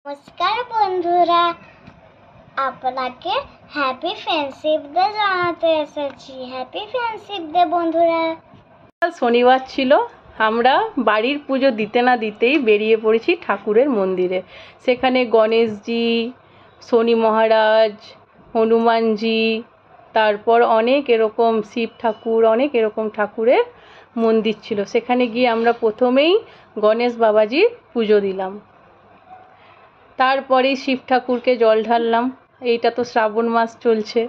নমস্কার বন্ধুরা, আপনাকে হ্যাপি ফ্রেন্ডশিপ ডে জানাতে এসেছি। হ্যাপি ফ্রেন্ডশিপ ডে বন্ধুরা। শনিবার ছিল, আমরা বাড়ির পুজো দিতে না দিতেই বেরিয়ে পড়েছি ঠাকুরের মন্দিরে। সেখানে গণেশজি, শনি মহারাজ, হনুমানজি, তারপর অনেক এরকম শিব ঠাকুর, অনেক এরকম ঠাকুরের মন্দির ছিল। সেখানে গিয়ে আমরা প্রথমেই গণেশ বাবাজির পুজো দিলাম, তারপরেই শিব ঠাকুরকে জল ঢাললাম। এইটা তো শ্রাবণ মাস চলছে,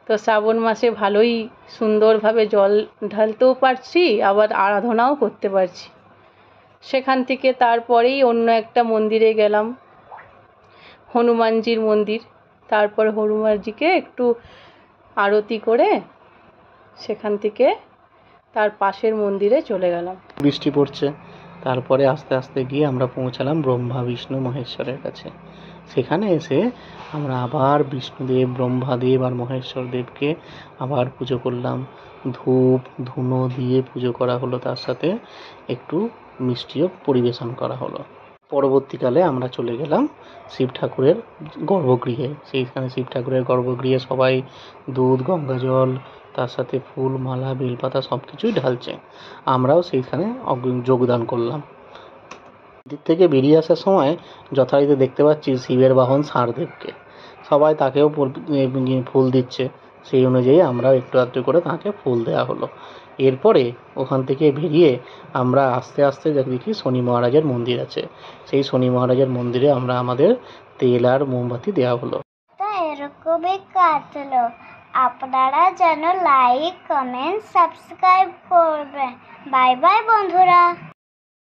তো শ্রাবণ মাসে ভালোই সুন্দরভাবে জল ঢালতেও পারছি, আবার আরাধনাও করতে পারছি। সেখান থেকে তারপরেই অন্য একটা মন্দিরে গেলাম, হনুমানজির মন্দির। তারপর হনুমানজিকে একটু আরতি করে সেখান থেকে তার পাশের মন্দিরে চলে গেলাম। বৃষ্টি পড়ছে, তারপরে আস্তে আস্তে গিয়ে আমরা পৌঁছালাম ব্রহ্মা বিষ্ণু মহেশ্বরের কাছে। সেখানে এসে আমরা আবার বিষ্ণুদেব, ব্রহ্মাদেব আর মহেশ্বর দেবকে আবার পুজো করলাম। ধূপ ধুনো দিয়ে পুজো করা হলো, তার সাথে একটু মিষ্টিও পরিবেশন করা হলো। পরবর্তীকালে আমরা চলে গেলাম শিব ঠাকুরের গর্ভগৃহে। সেইখানে শিব ঠাকুরের গর্ভগৃহে সবাই দুধ, গঙ্গা জল, তার সাথে ফুল, মালা, বেলপাতা সব কিছুই ঢালছে। আমরাও সেইখানে যোগদান করলাম। মন্দির থেকে বেরিয়ে আসার সময় যথারীতি দেখতে পাচ্ছি শিবের বাহন ষাঁড়দেবকে। সবাই তাকেও ফুল দিচ্ছে, সেই অনুযায়ী আমরাও একটু আধটু করে তাকে ফুল দেওয়া হলো। এরপরে ওখান থেকে বেরিয়ে আমরা আস্তে আস্তে দেখি শনি মহারাজের মন্দির আছে। সেই শনি মহারাজের মন্দিরে আমরা আমাদের তেল আর মোমবাতি দেওয়া হলো। তো এরকমই কাটলো। আপনারা যেন লাইক, কমেন্ট, সাবস্ক্রাইব করবেন। বাই বাই বন্ধুরা।